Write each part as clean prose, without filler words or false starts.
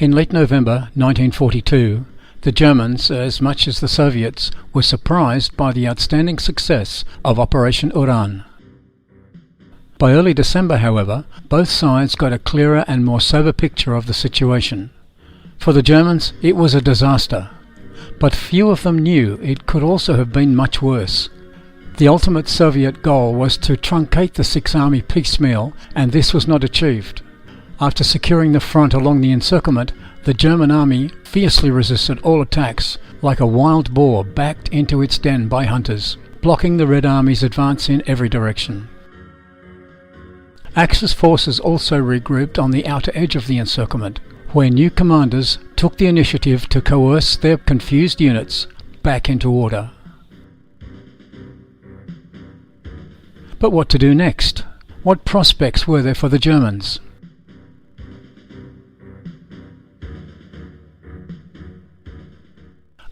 In late November 1942, the Germans, as much as the Soviets, were surprised by the outstanding success of Operation Uran. By early December, however, both sides got a clearer and more sober picture of the situation. For the Germans, it was a disaster, but few of them knew it could also have been much worse. The ultimate Soviet goal was to truncate the Sixth Army piecemeal, and this was not achieved. After securing the front along the encirclement, the German army fiercely resisted all attacks, like a wild boar backed into its den by hunters, blocking the Red Army's advance in every direction. Axis forces also regrouped on the outer edge of the encirclement, where new commanders took the initiative to coerce their confused units back into order. But what to do next? What prospects were there for the Germans?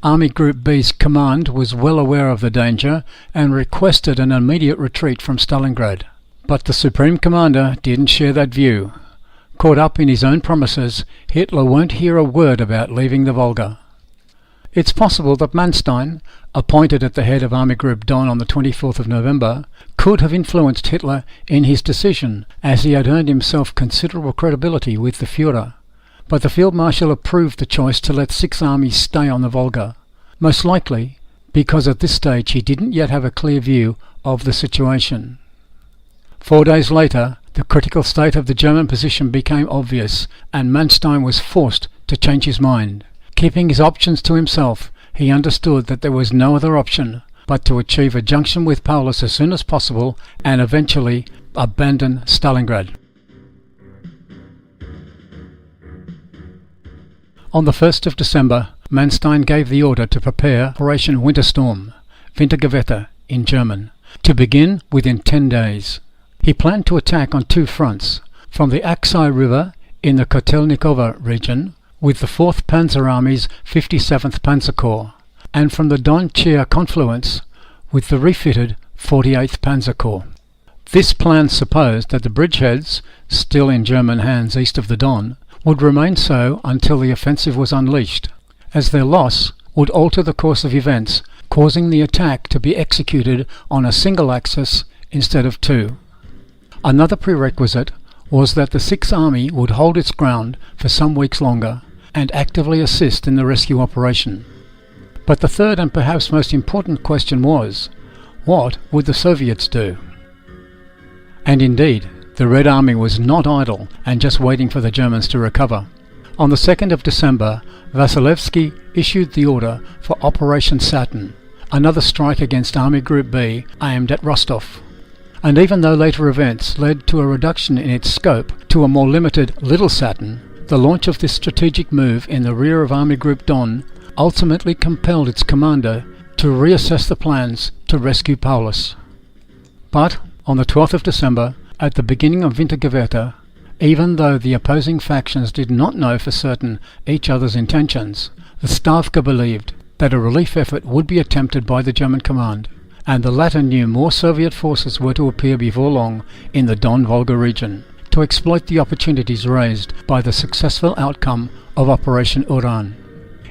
Army Group B's command was well aware of the danger and requested an immediate retreat from Stalingrad. But the Supreme Commander didn't share that view. Caught up in his own promises, Hitler won't hear a word about leaving the Volga. It's possible that Manstein, appointed at the head of Army Group Don on the 24th of November, could have influenced Hitler in his decision, as he had earned himself considerable credibility with the Führer. But the Field Marshal approved the choice to let Sixth Army stay on the Volga, most likely because at this stage he didn't yet have a clear view of the situation. 4 days later, the critical state of the German position became obvious, and Manstein was forced to change his mind. Keeping his options to himself, he understood that there was no other option but to achieve a junction with Paulus as soon as possible and eventually abandon Stalingrad. On the 1st of December, Manstein gave the order to prepare Operation Winterstorm, Wintergewitter in German, to begin within 10 days. He planned to attack on two fronts, from the Aksai River in the Kotelnikovo region with the 4th Panzer Army's 57th Panzer Corps, and from the Don-Chia confluence with the refitted 48th Panzer Corps. This plan supposed that the bridgeheads, still in German hands east of the Don, would remain so until the offensive was unleashed, as their loss would alter the course of events, causing the attack to be executed on a single axis instead of two. Another prerequisite was that the Sixth Army would hold its ground for some weeks longer and actively assist in the rescue operation. But the third and perhaps most important question was, what would the Soviets do? And indeed, the Red Army was not idle and just waiting for the Germans to recover. On the 2nd of December, Vasilevsky issued the order for Operation Saturn, another strike against Army Group B aimed at Rostov. And even though later events led to a reduction in its scope to a more limited Little Saturn, the launch of this strategic move in the rear of Army Group Don ultimately compelled its commander to reassess the plans to rescue Paulus. But on the 12th of December, at the beginning of Wintergewitter, even though the opposing factions did not know for certain each other's intentions, the Stavka believed that a relief effort would be attempted by the German command, and the latter knew more Soviet forces were to appear before long in the Don-Volga region to exploit the opportunities raised by the successful outcome of Operation Uran.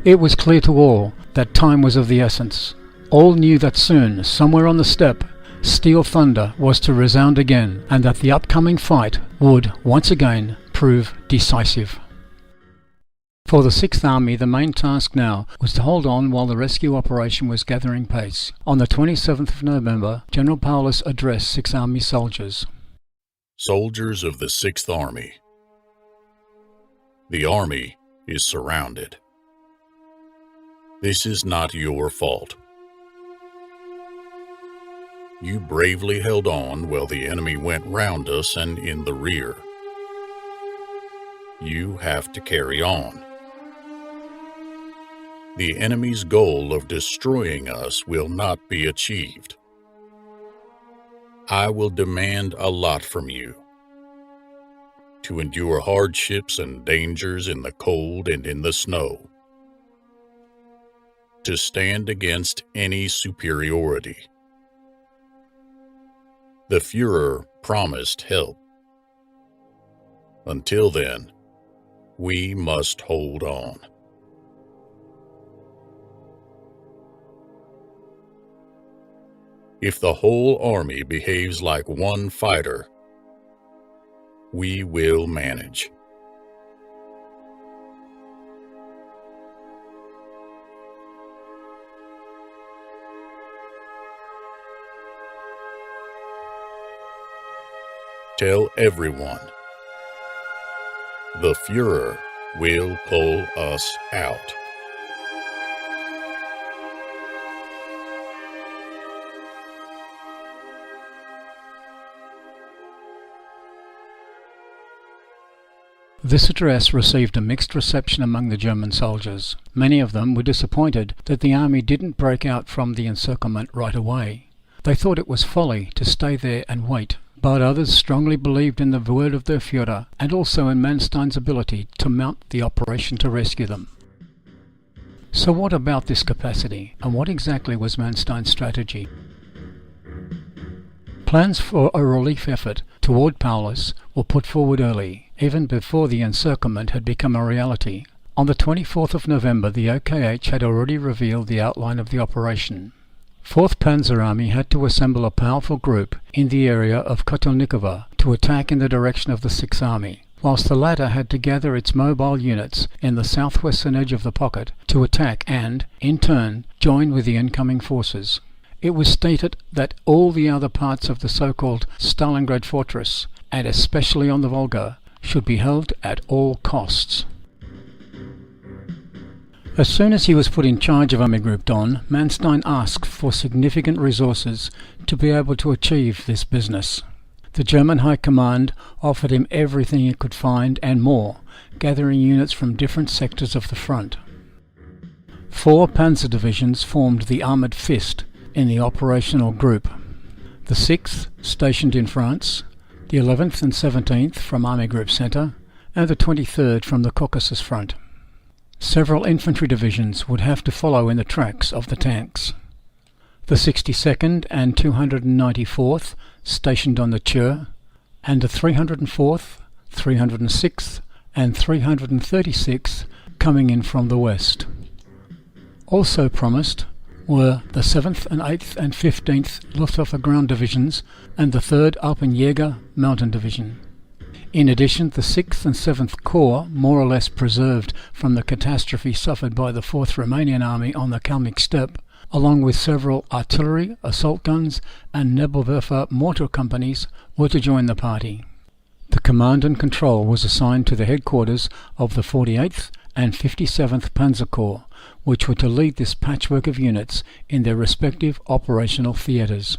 It was clear to all that time was of the essence. All knew that soon, somewhere on the steppe, steel thunder was to resound again, and that the upcoming fight would, once again, prove decisive. For the Sixth Army, the main task now was to hold on while the rescue operation was gathering pace. On the 27th of November, General Paulus addressed Sixth Army soldiers. Soldiers of the Sixth Army, the army is surrounded. This is not your fault. You bravely held on while the enemy went round us and in the rear. You have to carry on. The enemy's goal of destroying us will not be achieved. I will demand a lot from you. To endure hardships and dangers in the cold and in the snow. To stand against any superiority. The Führer promised help. Until then, We must hold on. If the whole army behaves like one fighter, we will manage. Tell everyone, the Führer will pull us out. This address received a mixed reception among the German soldiers. Many of them were disappointed that the army didn't break out from the encirclement right away. They thought it was folly to stay there and wait. But others strongly believed in the word of their Führer and also in Manstein's ability to mount the operation to rescue them. So what about this capacity, and what exactly was Manstein's strategy? Plans for a relief effort toward Paulus were put forward early, even before the encirclement had become a reality. On the 24th of November, the OKH had already revealed the outline of the operation. 4th Panzer Army had to assemble a powerful group in the area of Kotelnikovo to attack in the direction of the 6th Army, whilst the latter had to gather its mobile units in the southwestern edge of the pocket to attack and, in turn, join with the incoming forces. It was stated that all the other parts of the so-called Stalingrad fortress, and especially on the Volga, should be held at all costs. As soon as he was put in charge of Army Group Don, Manstein asked for significant resources to be able to achieve this business. The German High Command offered him everything he could find and more, gathering units from different sectors of the front. 4 panzer divisions formed the Armoured Fist in the operational group. The 6th, stationed in France, the 11th and 17th from Army Group Centre, and the 23rd from the Caucasus Front. Several infantry divisions would have to follow in the tracks of the tanks. The 62nd and 294th, stationed on the Chur, and the 304th, 306th and 336th coming in from the west. Also promised were the 7th and 8th and 15th Luftwaffe ground divisions and the 3rd Alpenjäger mountain division. In addition, the 6th and 7th Corps, more or less preserved from the catastrophe suffered by the 4th Romanian Army on the Kalmyk steppe, along with several artillery, assault guns and Nebelwerfer mortar companies, were to join the party. The command and control was assigned to the headquarters of the 48th and 57th Panzer Corps, which were to lead this patchwork of units in their respective operational theatres.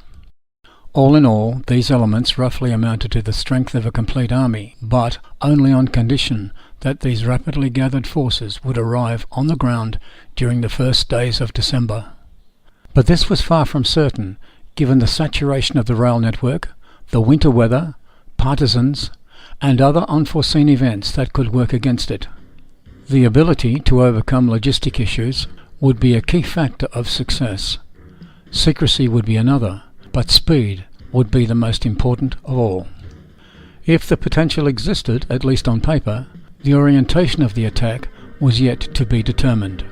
All in all, these elements roughly amounted to the strength of a complete army, but only on condition that these rapidly gathered forces would arrive on the ground during the first days of December. But this was far from certain, given the saturation of the rail network, the winter weather, partisans, and other unforeseen events that could work against it. The ability to overcome logistic issues would be a key factor of success. Secrecy would be another, but speed would be the most important of all. If the potential existed, at least on paper, the orientation of the attack was yet to be determined.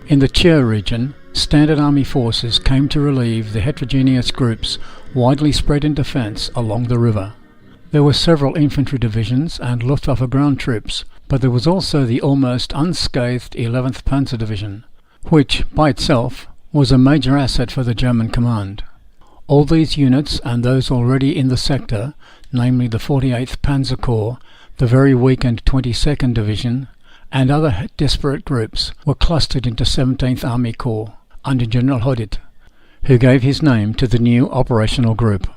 In the Chur region, Standard Army forces came to relieve the heterogeneous groups widely spread in defence along the river. There were several infantry divisions and Luftwaffe ground troops, but there was also the almost unscathed 11th Panzer Division, which, by itself, was a major asset for the German command. All these units and those already in the sector, namely the 48th Panzer Corps, the very weakened 22nd Division, and other disparate groups, were clustered into 17th Army Corps under General Hodit, who gave his name to the new operational group.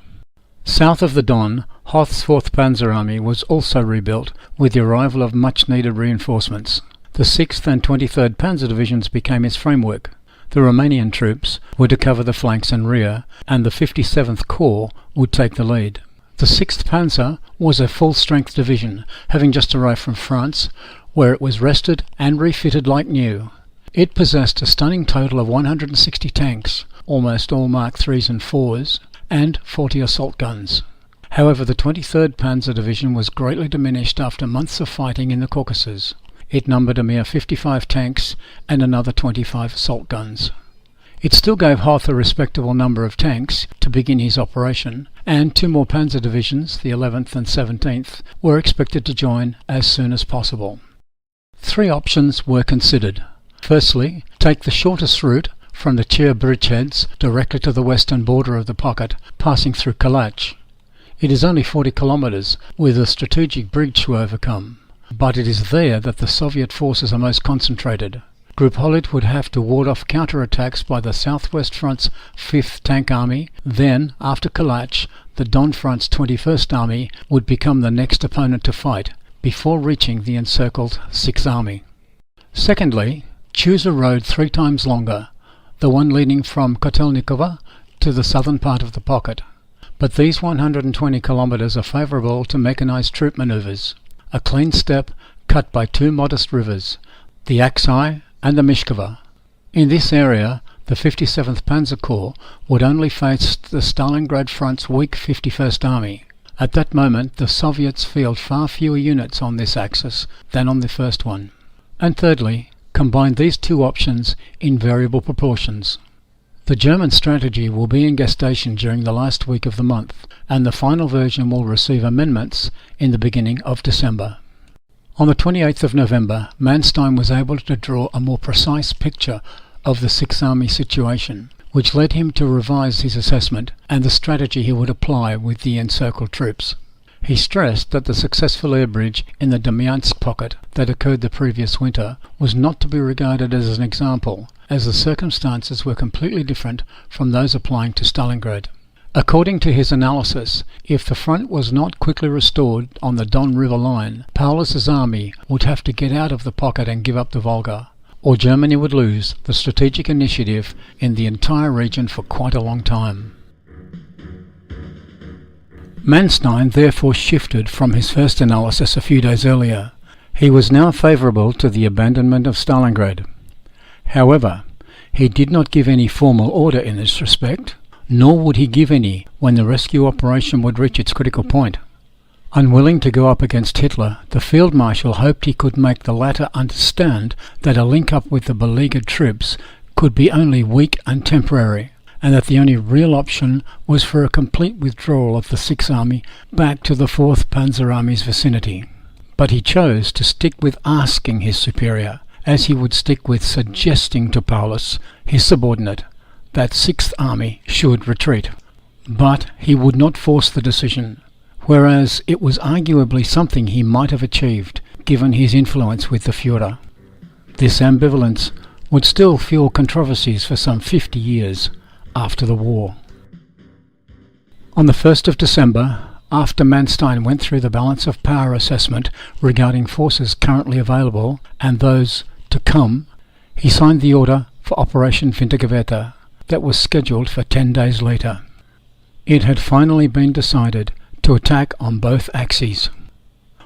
South of the Don, Hoth's 4th Panzer Army was also rebuilt with the arrival of much-needed reinforcements. The 6th and 23rd Panzer Divisions became its framework. The Romanian troops were to cover the flanks and rear, and the 57th Corps would take the lead. The 6th Panzer was a full-strength division, having just arrived from France, where it was rested and refitted like new. It possessed a stunning total of 160 tanks, almost all Mark IIIs and IVs, and 40 assault guns. However, the 23rd Panzer Division was greatly diminished after months of fighting in the Caucasus. It numbered a mere 55 tanks and another 25 assault guns. It still gave Hoth a respectable number of tanks to begin his operation, and 2 more Panzer Divisions, the 11th and 17th, were expected to join as soon as possible. 3 options were considered. Firstly, take the shortest route from the Chir bridgeheads directly to the western border of the pocket, passing through Kalach. It is only 40 kilometres, with a strategic bridge to overcome, but it is there that the Soviet forces are most concentrated. Group Holit would have to ward off counterattacks by the Southwest Front's 5th Tank Army. Then, after Kalach, the Don Front's 21st Army would become the next opponent to fight, before reaching the encircled 6th Army. Secondly, choose a road 3 times longer, the one leading from Kotelnikova to the southern part of the pocket. But these 120 kilometres are favourable to mechanised troop manoeuvres, a clean steppe cut by 2 modest rivers, the Aksai and the Mishkova. In this area, the 57th Panzer Corps would only face the Stalingrad Front's weak 51st Army. At that moment, the Soviets field far fewer units on this axis than on the first one. And thirdly, combine these 2 options in variable proportions. The German strategy will be in gestation during the last week of the month, and the final version will receive amendments in the beginning of December. On the 28th of November, Manstein was able to draw a more precise picture of the Sixth Army situation, which led him to revise his assessment and the strategy he would apply with the encircled troops. He stressed that the successful air bridge in the Demyansk pocket that occurred the previous winter was not to be regarded as an example, as the circumstances were completely different from those applying to Stalingrad. According to his analysis, if the front was not quickly restored on the Don River line, Paulus's army would have to get out of the pocket and give up the Volga, or Germany would lose the strategic initiative in the entire region for quite a long time. Manstein therefore shifted from his first analysis a few days earlier. He was now favourable to the abandonment of Stalingrad. However, he did not give any formal order in this respect, nor would he give any when the rescue operation would reach its critical point. Unwilling to go up against Hitler, the Field Marshal hoped he could make the latter understand that a link-up with the beleaguered troops could be only weak and temporary, and that the only real option was for a complete withdrawal of the Sixth Army back to the 4th Panzer Army's vicinity. But he chose to stick with asking his superior, as he would stick with suggesting to Paulus, his subordinate, that 6th Army should retreat. But he would not force the decision, whereas it was arguably something he might have achieved, given his influence with the Führer. This ambivalence would still fuel controversies for some 50 years after the war. On the 1st of December, after Manstein went through the balance of power assessment regarding forces currently available and those to come, he signed the order for Operation Wintergewitter that was scheduled for 10 days later. It had finally been decided to attack on both axes.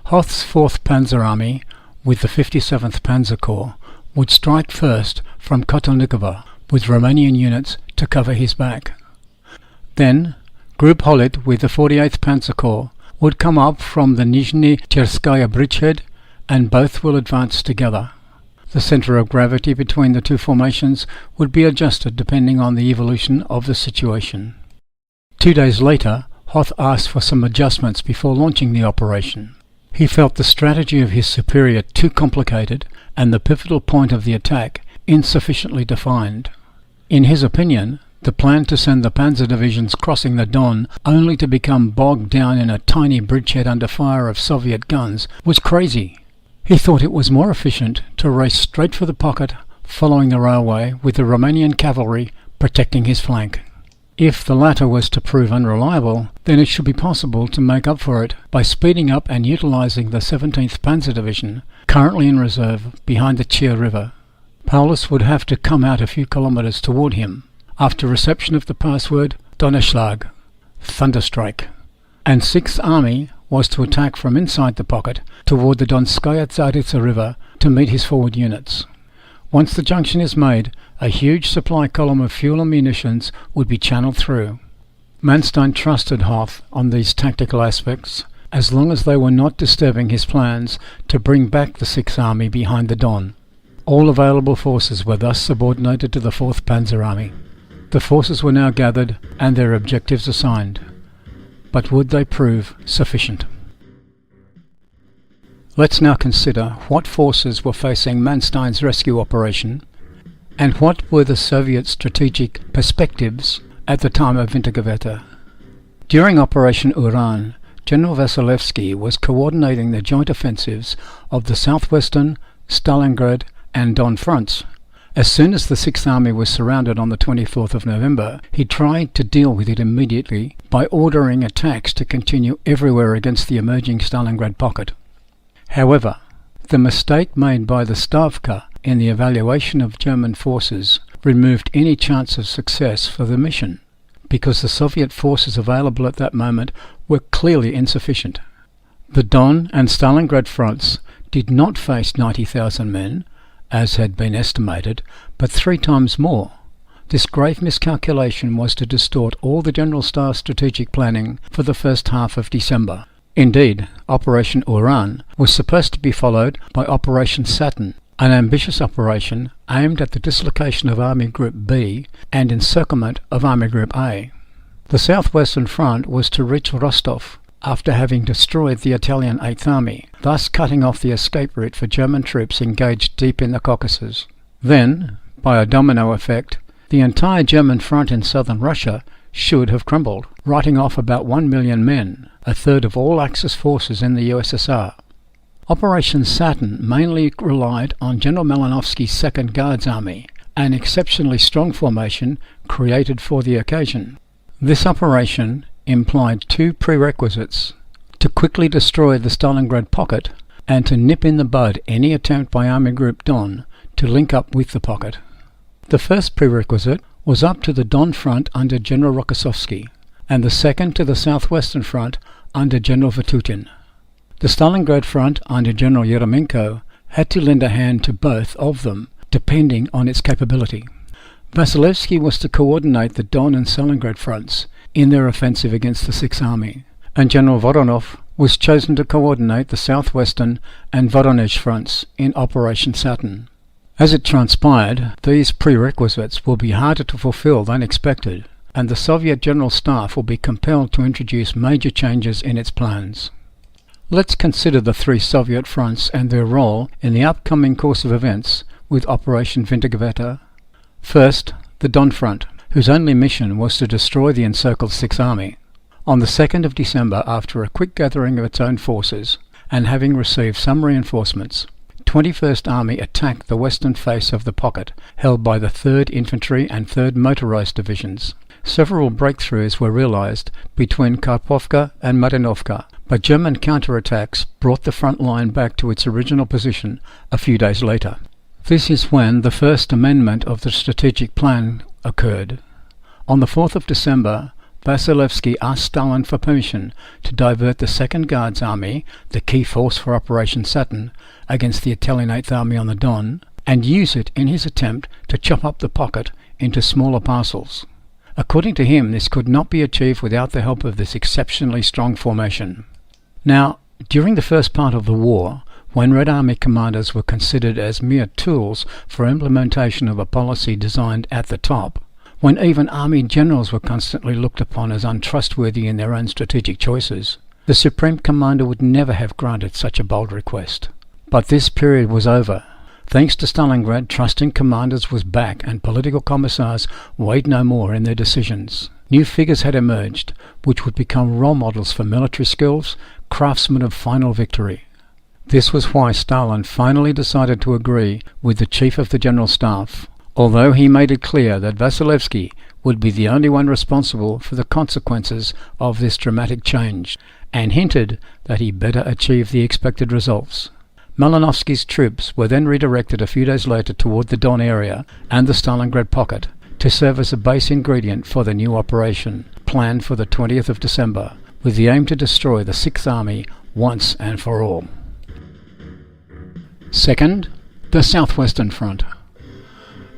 Hoth's 4th Panzer Army, with the 57th Panzer Corps, would strike first from Kotelnikova, with Romanian units to cover his back. Then, Group Holit with the 48th Panzer Corps would come up from the Nizhny Cherskaya bridgehead, and both will advance together. The centre of gravity between the 2 formations would be adjusted depending on the evolution of the situation. 2 days later, Hoth asked for some adjustments before launching the operation. He felt the strategy of his superior too complicated and the pivotal point of the attack insufficiently defined. In his opinion, the plan to send the panzer divisions crossing the Don only to become bogged down in a tiny bridgehead under fire of Soviet guns was crazy. He thought it was more efficient to race straight for the pocket, following the railway, with the Romanian cavalry protecting his flank. If the latter was to prove unreliable, then it should be possible to make up for it by speeding up and utilising the 17th Panzer Division, currently in reserve behind the Chir River. Paulus would have to come out a few kilometres toward him, after reception of the password Donnerschlag, thunderstrike, and 6th Army was to attack from inside the pocket toward the Donskaya Tsaritsa River to meet his forward units. Once the junction is made, a huge supply column of fuel and munitions would be channeled through. Manstein trusted Hoth on these tactical aspects, as long as they were not disturbing his plans to bring back the Sixth Army behind the Don. All available forces were thus subordinated to the 4th Panzer Army. The forces were now gathered and their objectives assigned. But would they prove sufficient? Let's now consider what forces were facing Manstein's rescue operation and what were the Soviet strategic perspectives at the time of Wintergewette. During Operation Uran, General Vasilevsky was coordinating the joint offensives of the southwestern, Stalingrad and Don fronts. As soon as the Sixth Army was surrounded on the 24th of November, he tried to deal with it immediately by ordering attacks to continue everywhere against the emerging Stalingrad pocket. However, the mistake made by the Stavka in the evaluation of German forces removed any chance of success for the mission, because the Soviet forces available at that moment were clearly insufficient. The Don and Stalingrad fronts did not face 90,000 men, as had been estimated, but 3 times more. This grave miscalculation was to distort all the General Staff's strategic planning for the first half of December. Indeed, Operation Uran was supposed to be followed by Operation Saturn, an ambitious operation aimed at the dislocation of Army Group B and encirclement of Army Group A. The southwestern front was to reach Rostov after having destroyed the Italian 8th Army, thus cutting off the escape route for German troops engaged deep in the Caucasus. Then, by a domino effect, the entire German front in southern Russia should have crumbled, writing off about 1 million men, a third of all Axis forces in the USSR. Operation Saturn mainly relied on General Malinovsky's 2nd Guards Army, an exceptionally strong formation created for the occasion. This operation implied 2 prerequisites: to quickly destroy the Stalingrad pocket and to nip in the bud any attempt by Army Group Don to link up with the pocket. The first prerequisite was up to the Don front under General Rokossovsky, and the second to the southwestern front under General Vatutin. The Stalingrad front under General Yeremenko had to lend a hand to both of them, depending on its capability. Vasilevsky was to coordinate the Don and Stalingrad fronts in their offensive against the Sixth Army, and General Voronov was chosen to coordinate the southwestern and Voronezh fronts in Operation Saturn. As it transpired, these prerequisites will be harder to fulfill than expected, and the Soviet General Staff will be compelled to introduce major changes in its plans. Let's consider the 3 Soviet fronts and their role in the upcoming course of events with Operation Wintergewette. First, the Don front, whose only mission was to destroy the encircled Sixth Army. On the 2nd of December, after a quick gathering of its own forces, and having received some reinforcements, 21st Army attacked the western face of the pocket, held by the 3rd Infantry and 3rd Motorized Divisions. Several breakthroughs were realized between Karpovka and Marinovka, but German counterattacks brought the front line back to its original position a few days later. This is when the first amendment of the strategic plan occurred. On the 4th of December, Vasilevsky asked Stalin for permission to divert the 2nd Guards Army, the key force for Operation Saturn, against the Italian 8th Army on the Don, and use it in his attempt to chop up the pocket into smaller parcels. According to him, this could not be achieved without the help of this exceptionally strong formation. Now, during the first part of the war, when Red Army commanders were considered as mere tools for implementation of a policy designed at the top, when even army generals were constantly looked upon as untrustworthy in their own strategic choices, the Supreme Commander would never have granted such a bold request. But this period was over. Thanks to Stalingrad, trust in commanders was back, and political commissars weighed no more in their decisions. New figures had emerged, which would become role models for military skills, craftsmen of final victory. This was why Stalin finally decided to agree with the Chief of the General Staff, although he made it clear that Vasilevsky would be the only one responsible for the consequences of this dramatic change, and hinted that he better achieve the expected results. Malinovsky's troops were then redirected a few days later toward the Don area and the Stalingrad pocket to serve as a base ingredient for the new operation, planned for the 20th of December, with the aim to destroy the Sixth Army once and for all. Second, the Southwestern Front.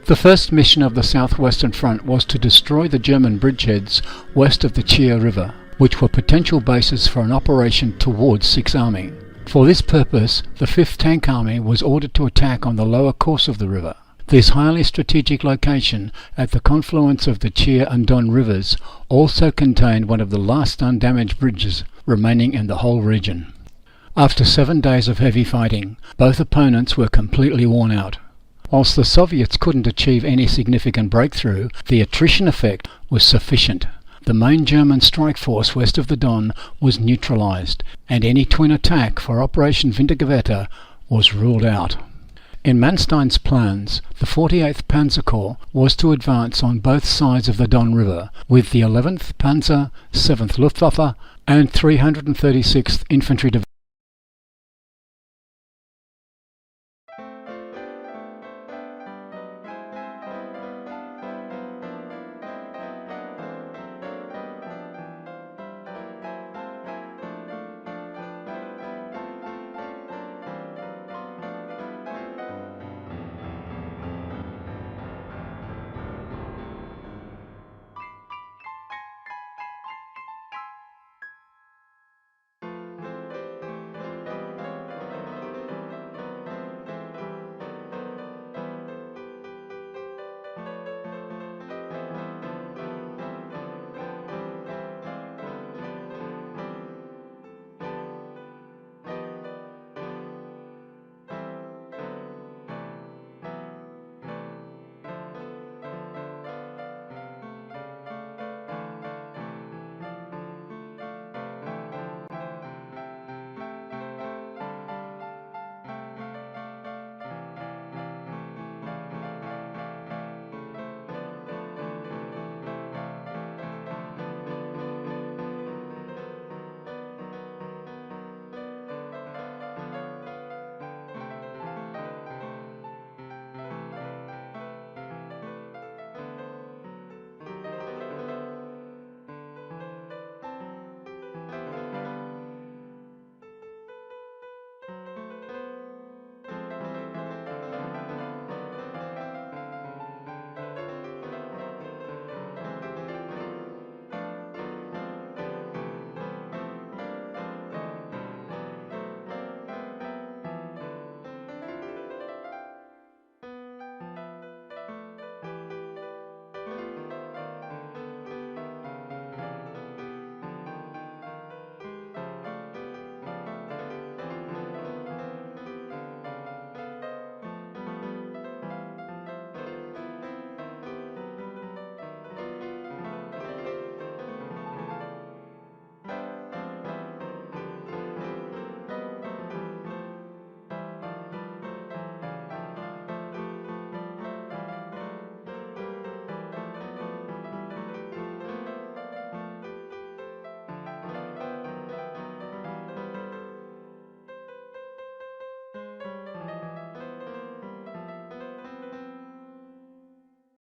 The first mission of the Southwestern Front was to destroy the German bridgeheads west of the Chia River, which were potential bases for an operation towards Sixth Army. For this purpose, the 5th Tank Army was ordered to attack on the lower course of the river. This highly strategic location at the confluence of the Chia and Don rivers also contained one of the last undamaged bridges remaining in the whole region. After 7 days of heavy fighting, both opponents were completely worn out. Whilst the Soviets couldn't achieve any significant breakthrough, the attrition effect was sufficient. The main German strike force west of the Don was neutralized, and any twin attack for Operation Wintergewitter was ruled out. In Manstein's plans, the 48th Panzer Corps was to advance on both sides of the Don River, with the 11th Panzer, 7th Luftwaffe and 336th Infantry Division